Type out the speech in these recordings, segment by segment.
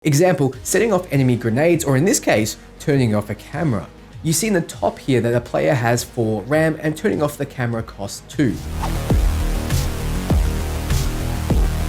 Example, setting off enemy grenades, or in this case, turning off a camera. You see in the top here that a player has 4 RAM and turning off the camera costs 2.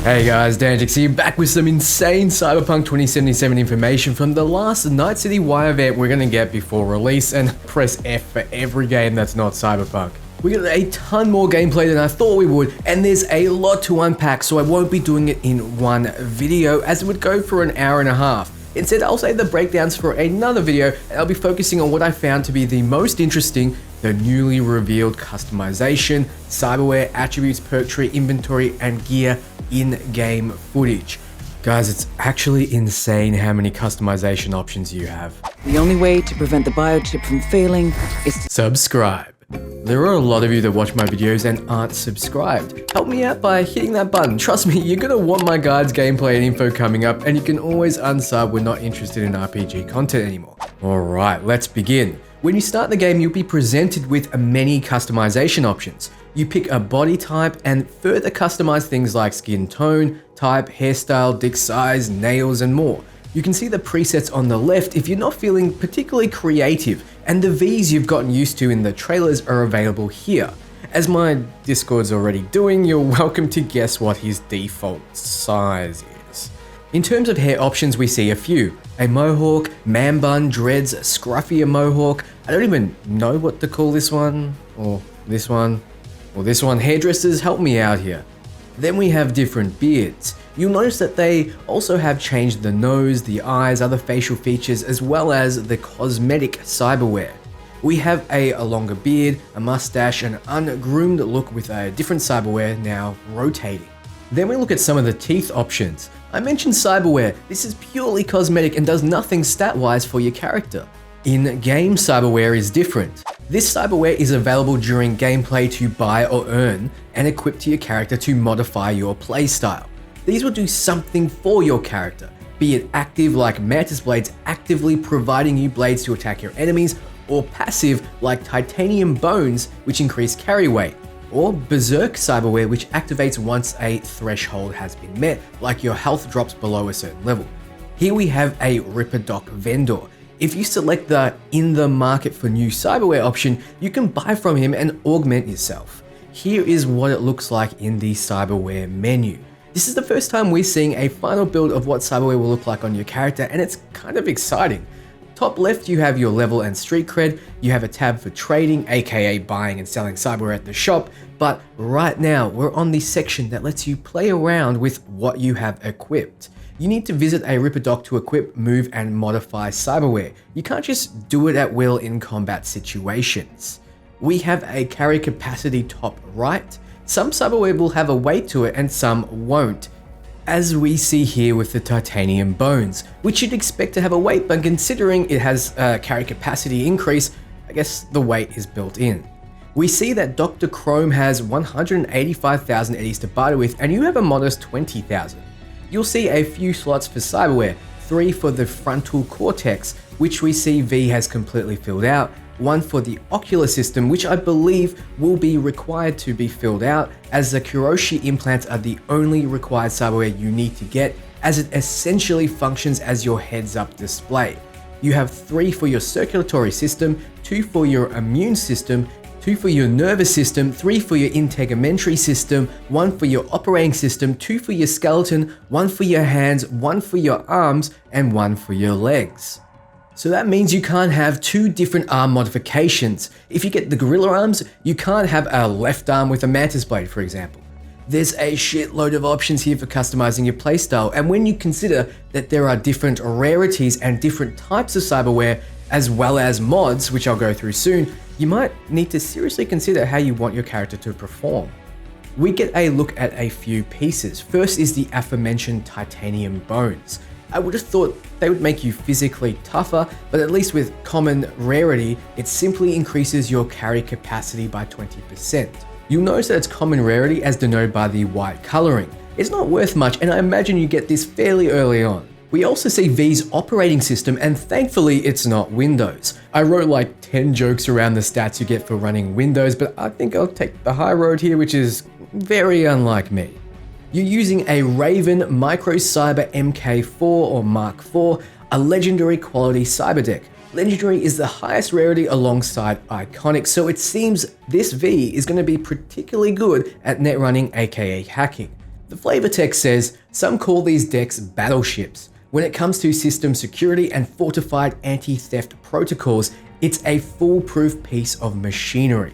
Hey guys, Danjix here, back with some insane Cyberpunk 2077 information from the last Night City Y event we're gonna get before release, and press F for every game that's not Cyberpunk. We got a ton more gameplay than I thought we would, and there's a lot to unpack, so I won't be doing it in one video as it would go for an hour and a half. Instead, I'll save the breakdowns for another video, and I'll be focusing on what I found to be the most interesting: the newly revealed customization, cyberware, attributes, perk tree, inventory, and gear in-game footage. Guys, it's actually insane how many customization options you have. The only way to prevent the biochip from failing is to subscribe. There are a lot of you that watch my videos and aren't subscribed. Help me out by hitting that button. Trust me, you're gonna want my guides, gameplay, and info coming up, and you can always unsub when not interested in RPG content anymore. Alright, let's begin. When you start the game, you'll be presented with many customization options. You pick a body type and further customize things like skin tone, type, hairstyle, dick size, nails, and more. You can see the presets on the left if you're not feeling particularly creative, and the Vs you've gotten used to in the trailers are available here. As my Discord's already doing, you're welcome to guess what his default size is. In terms of hair options, we see a few: a mohawk, man bun, dreads, scruffier mohawk. I don't even know what to call this one, or this one, or this one. Hairdressers, help me out here. Then we have different beards. You'll notice that they also have changed the nose, the eyes, other facial features, as well as the cosmetic cyberware. We have a longer beard, a mustache, an ungroomed look with a different cyberware now rotating. Then we look at some of the teeth options. I mentioned cyberware. This is purely cosmetic and does nothing stat-wise for your character. In-game cyberware is different. This cyberware is available during gameplay to buy or earn, and equip to your character to modify your playstyle. These will do something for your character, be it active like Mantis Blades actively providing you blades to attack your enemies, or passive like Titanium Bones which increase carry weight, or Berserk cyberware which activates once a threshold has been met, like your health drops below a certain level. Here we have a Ripperdoc vendor. If you select the in the market for new cyberware option, you can buy from him and augment yourself. Here is what it looks like in the cyberware menu. This is the first time we're seeing a final build of what cyberware will look like on your character, and it's kind of exciting. Top left, you have your level and street cred. You have a tab for trading, aka buying and selling cyberware at the shop. But right now, we're on the section that lets you play around with what you have equipped. You need to visit a Ripperdoc to equip, move, and modify cyberware. You can't just do it at will in combat situations. We have a carry capacity top right. Some cyberware will have a weight to it and some won't, as we see here with the Titanium Bones, which you'd expect to have a weight, but considering it has a carry capacity increase, I guess the weight is built in. We see that Dr. Chrome has 185,000 eddies to barter with, and you have a modest 20,000. You'll see a few slots for cyberware, 3 for the frontal cortex, which we see V has completely filled out, 1 for the ocular system, which I believe will be required to be filled out, as the Kuroshi implants are the only required cyberware you need to get, as it essentially functions as your heads-up display. You have 3 for your circulatory system, 2 for your immune system, 2 for your nervous system, 3 for your integumentary system, 1 for your operating system, 2 for your skeleton, 1 for your hands, 1 for your arms, and 1 for your legs. So that means you can't have 2 different arm modifications. If you get the gorilla arms, you can't have a left arm with a mantis blade, for example. There's a shitload of options here for customizing your playstyle, and when you consider that there are different rarities and different types of cyberware, as well as mods, which I'll go through soon, you might need to seriously consider how you want your character to perform. We get a look at a few pieces. First is the aforementioned Titanium Bones. I would have thought they would make you physically tougher, but at least with common rarity, it simply increases your carry capacity by 20%. You'll notice that it's common rarity as denoted by the white coloring. It's not worth much, and I imagine you get this fairly early on. We also see V's operating system, and thankfully it's not Windows. I wrote like 10 jokes around the stats you get for running Windows, but I think I'll take the high road here, which is very unlike me. You're using a Raven Micro Cyber MK4 or Mark IV, a legendary quality cyber deck. Legendary is the highest rarity alongside Iconic, so it seems this V is going to be particularly good at net running, aka hacking. The flavor text says, some call these decks battleships. When it comes to system security and fortified anti-theft protocols, it's a foolproof piece of machinery.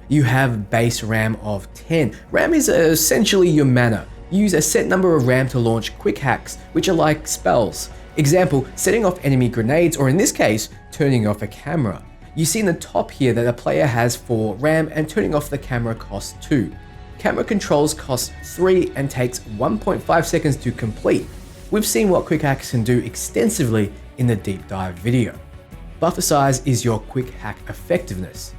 You have base RAM of 10. RAM is essentially your mana. Use a set number of RAM to launch quick hacks, which are like spells. Example, setting off enemy grenades, or in this case, turning off a camera. You see in the top here that a player has 4 RAM and turning off the camera costs 2. Camera controls cost 3 and takes 1.5 seconds to complete. We've seen what quick hacks can do extensively in the deep dive video. Buffer size is your quick hack effectiveness.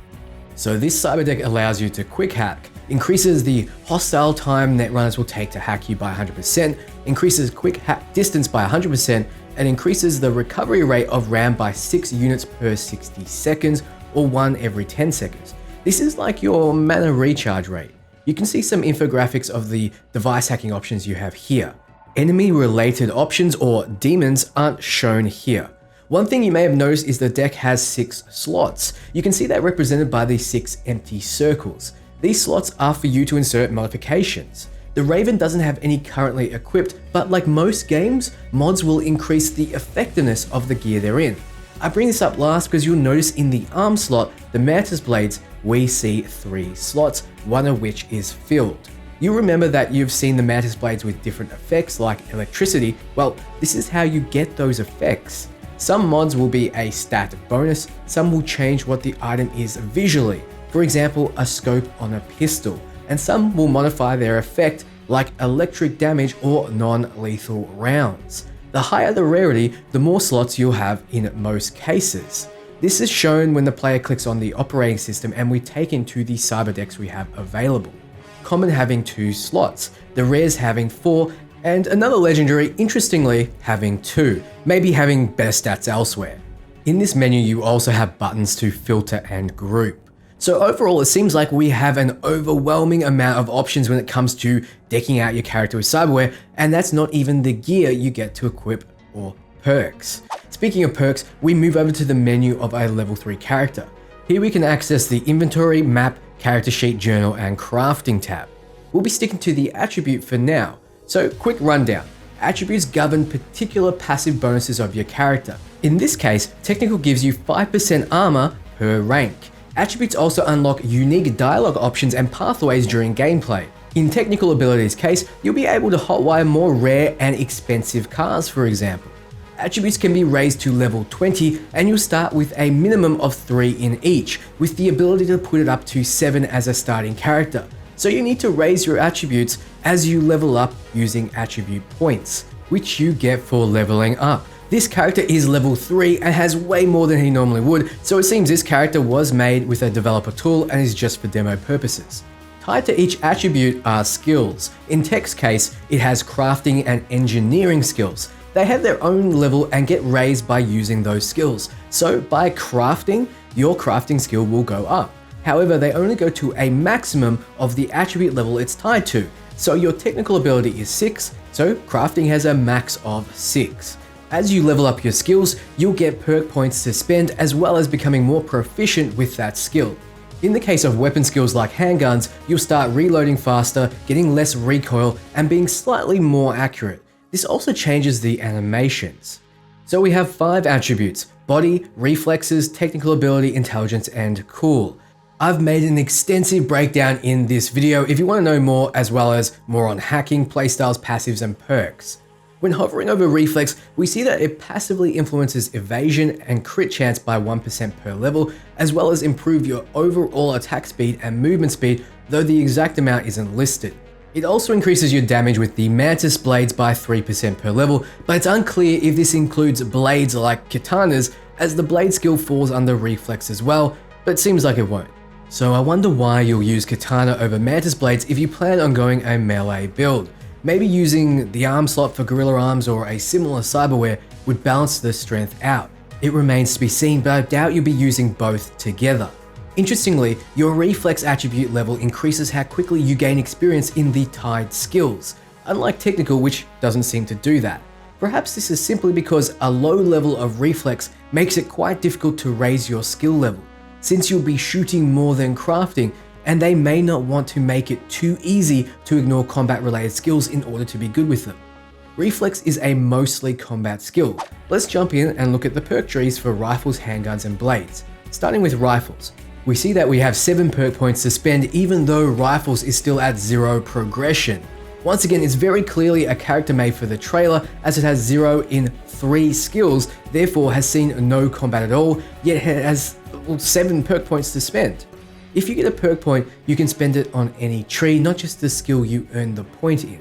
So this cyber deck allows you to quick hack, increases the hostile time netrunners will take to hack you by 100%, increases quick hack distance by 100%, and increases the recovery rate of RAM by 6 units per 60 seconds, or 1 every 10 seconds. This is like your mana recharge rate. You can see some infographics of the device hacking options you have here. Enemy-related options or demons aren't shown here. One thing you may have noticed is the deck has 6 slots. You can see that represented by these 6 empty circles. These slots are for you to insert modifications. The Raven doesn't have any currently equipped, but like most games, mods will increase the effectiveness of the gear they're in. I bring this up last because you'll notice in the arm slot, the Mantis blades, we see 3 slots, one of which is filled. You'll remember that you've seen the Mantis blades with different effects like electricity. Well, this is how you get those effects. Some mods will be a stat bonus, some will change what the item is visually, for example a scope on a pistol, and some will modify their effect like electric damage or non-lethal rounds. The higher the rarity, the more slots you'll have in most cases. This is shown when the player clicks on the operating system and we take into the cyber decks we have available. Common having 2 slots, the rares having 4, and another legendary, interestingly, having 2, maybe having better stats elsewhere. In this menu you also have buttons to filter and group. So overall it seems like we have an overwhelming amount of options when it comes to decking out your character with cyberware, and that's not even the gear you get to equip or perks. Speaking of perks, we move over to the menu of a level 3 character. Here we can access the inventory, map, character sheet, journal, and crafting tab. We'll be sticking to the attribute for now. So quick rundown. Attributes govern particular passive bonuses of your character. In this case, technical gives you 5% armor per rank. Attributes also unlock unique dialogue options and pathways during gameplay. In technical abilities case, you'll be able to hotwire more rare and expensive cars, for example. Attributes can be raised to level 20 and you'll start with a minimum of 3 in each, with the ability to put it up to 7 as a starting character. So you need to raise your attributes as you level up using attribute points, which you get for leveling up. This character is level 3 and has way more than he normally would, so it seems this character was made with a developer tool and is just for demo purposes. Tied to each attribute are skills. In Tech's case, it has crafting and engineering skills. They have their own level and get raised by using those skills. So by crafting, your crafting skill will go up. However, they only go to a maximum of the attribute level it's tied to. So your technical ability is 6, so crafting has a max of 6. As you level up your skills, you'll get perk points to spend as well as becoming more proficient with that skill. In the case of weapon skills like handguns, you'll start reloading faster, getting less recoil, and being slightly more accurate. This also changes the animations. So we have 5 attributes: body, reflexes, technical ability, intelligence, and cool. I've made an extensive breakdown in this video if you want to know more, as well as more on hacking, playstyles, passives, and perks. When hovering over reflex, we see that it passively influences evasion and crit chance by 1% per level, as well as improve your overall attack speed and movement speed, though the exact amount isn't listed. It also increases your damage with the Mantis blades by 3% per level, but it's unclear if this includes blades like katanas, as the blade skill falls under reflex as well, but it seems like it won't. So I wonder why you'll use katana over Mantis blades if you plan on going a melee build. Maybe using the arm slot for gorilla arms or a similar cyberware would balance the strength out. It remains to be seen, but I doubt you'll be using both together. Interestingly, your reflex attribute level increases how quickly you gain experience in the tied skills. unlike technical, which doesn't seem to do that. Perhaps this is simply because a low level of reflex makes it quite difficult to raise your skill level, since you'll be shooting more than crafting, and they may not want to make it too easy to ignore combat related skills in order to be good with them. Reflex is a mostly combat skill. Let's jump in and look at the perk trees for rifles, handguns, and blades. Starting with rifles, we see that we have 7 perk points to spend even though rifles is still at 0 progression. Once again, it's very clearly a character made for the trailer as it has 0 in 3 skills, therefore has seen no combat at all, yet it has 7 perk points to spend. If you get a perk point, you can spend it on any tree, not just the skill you earn the point in.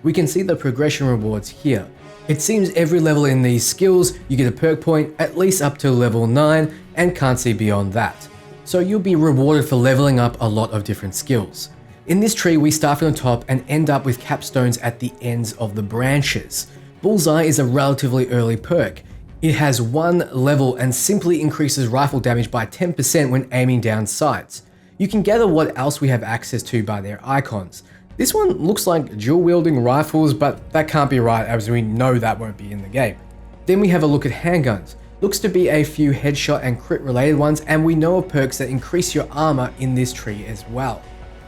We can see the progression rewards here. It seems every level in these skills, you get a perk point at least up to level 9 and can't see beyond that. So you'll be rewarded for leveling up a lot of different skills. In this tree, we start from the top and end up with capstones at the ends of the branches. Bullseye is a relatively early perk. It has 1 level and simply increases rifle damage by 10% when aiming down sights. You can gather what else we have access to by their icons. This one looks like dual wielding rifles, but that can't be right as we know that won't be in the game. Then we have a look at handguns. Looks to be a few headshot and crit related ones, and we know of perks that increase your armor in this tree as well.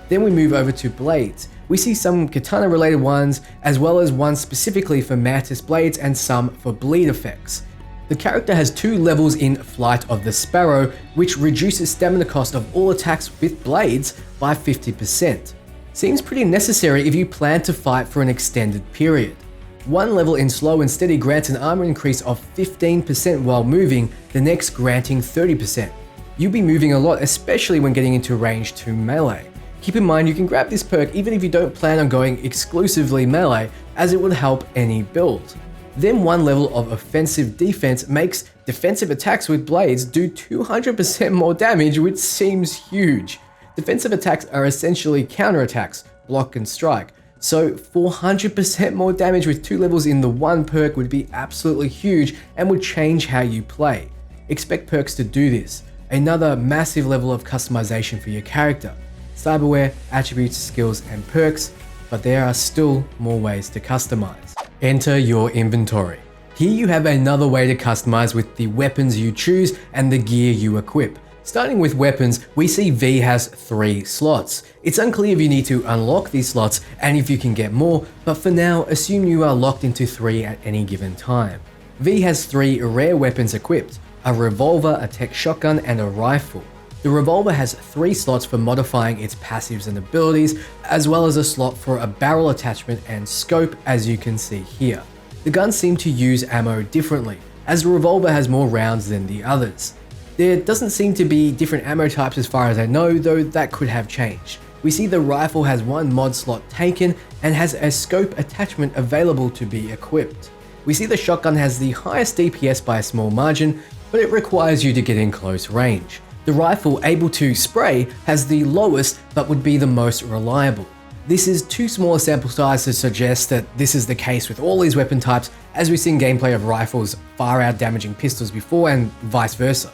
Then we move over to blades. We see some katana related ones, as well as one specifically for mantis blades and some for bleed effects. The character has 2 levels in Flight of the Sparrow, which reduces stamina cost of all attacks with blades by 50%. Seems pretty necessary if you plan to fight for an extended period. 1 level in Slow and Steady grants an armor increase of 15% while moving, the next granting 30%. You'll be moving a lot, especially when getting into range to melee. Keep in mind you can grab this perk even if you don't plan on going exclusively melee, as it would help any build. Then 1 level of Offensive Defense makes defensive attacks with blades do 200% more damage, which seems huge. Defensive attacks are essentially counterattacks, block and strike, so 400% more damage with 2 levels in the 1 perk would be absolutely huge and would change how you play. Expect perks to do this. Another massive level of customization for your character. Cyberware, attributes, skills, and perks, but there are still more ways to customize. Enter your inventory. Here you have another way to customize with the weapons you choose and the gear you equip. Starting with weapons, we see V has 3 slots. It's unclear if you need to unlock these slots and if you can get more, but for now, assume you are locked into 3 at any given time. V has 3 rare weapons equipped, a revolver, a tech shotgun, and a rifle. The revolver has 3 slots for modifying its passives and abilities, as well as a slot for a barrel attachment and scope, as you can see here. The guns seem to use ammo differently, as the revolver has more rounds than the others. There doesn't seem to be different ammo types as far as I know, though that could have changed. We see the rifle has 1 mod slot taken and has a scope attachment available to be equipped. We see the shotgun has the highest DPS by a small margin, but it requires you to get in close range. The rifle, able to spray, has the lowest but would be the most reliable. This is too small a sample size to suggest that this is the case with all these weapon types, as we've seen gameplay of rifles far out damaging pistols before and vice versa.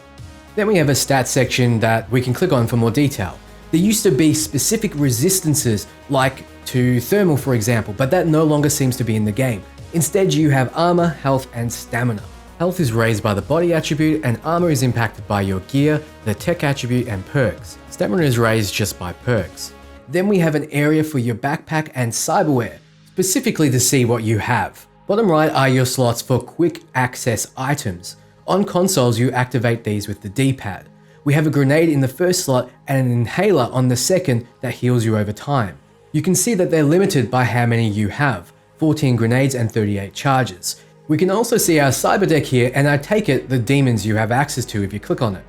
Then we have a stats section that we can click on for more detail. There used to be specific resistances, like to thermal for example, but that no longer seems to be in the game. Instead, you have armor, health, and stamina. Health is raised by the body attribute, and armor is impacted by your gear, the tech attribute, and perks. Stamina is raised just by perks. Then we have an area for your backpack and cyberware, specifically to see what you have. Bottom right are your slots for quick access items. On consoles, you activate these with the D-pad. We have a grenade in the first slot and an inhaler on the second that heals you over time. You can see that they're limited by how many you have, 14 grenades and 38 charges. We can also see our cyber deck here, and I take it the demons you have access to if you click on it.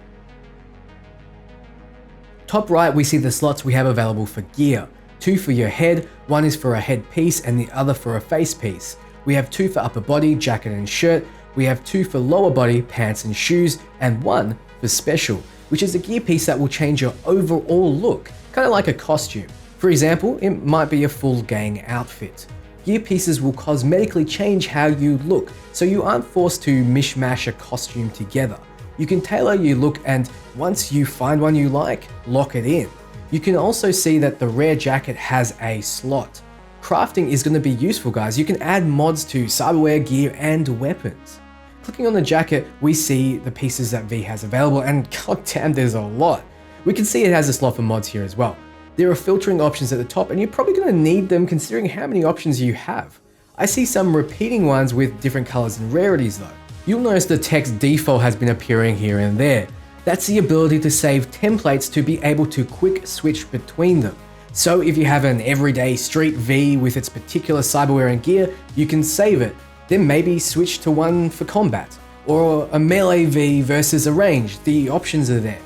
Top right, we see the slots we have available for gear. 2 for your head, 1 is for a headpiece and the other for a face piece. We have 2 for upper body, jacket and shirt. We have 2 for lower body, pants and shoes, and 1 for special, which is a gear piece that will change your overall look, kind of like a costume. For example, it might be a full gang outfit. Gear pieces will cosmetically change how you look, so you aren't forced to mishmash a costume together. You can tailor your look, and once you find one you like, lock it in. You can also see that the rare jacket has a slot. Crafting is going to be useful, guys. You can add mods to cyberware, gear, and weapons. Clicking on the jacket, we see the pieces that V has available, and goddamn, there's a lot. We can see it has a slot for mods here as well. There are filtering options at the top, and you're probably going to need them considering how many options you have. I see some repeating ones with different colors and rarities though. You'll notice the text default has been appearing here and there. That's the ability to save templates to be able to quick switch between them. So if you have an everyday street V with its particular cyberware and gear, you can save it, then maybe switch to one for combat. Or a melee V versus a range, the options are there.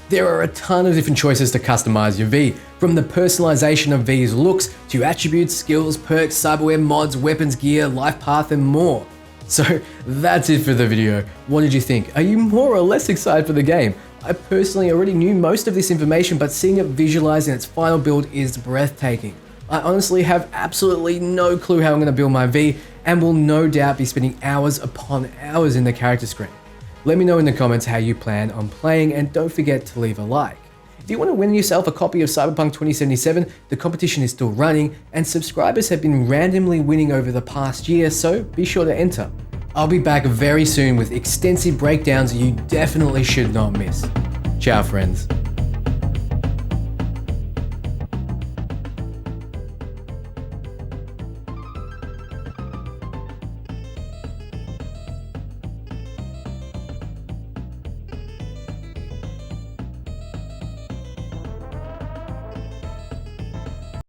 There are a ton of different choices to customize your V, from the personalization of V's looks to attributes, skills, perks, cyberware, mods, weapons, gear, life path, and more. So that's it for the video. What did you think? Are you more or less excited for the game? I personally already knew most of this information, but seeing it visualized in its final build is breathtaking. I honestly have absolutely no clue how I'm going to build my V, and will no doubt be spending hours upon hours in the character screen. Let me know in the comments how you plan on playing, and don't forget to leave a like. If you want to win yourself a copy of Cyberpunk 2077, the competition is still running, and subscribers have been randomly winning over the past year, so be sure to enter. I'll be back very soon with extensive breakdowns you definitely should not miss. Ciao, friends.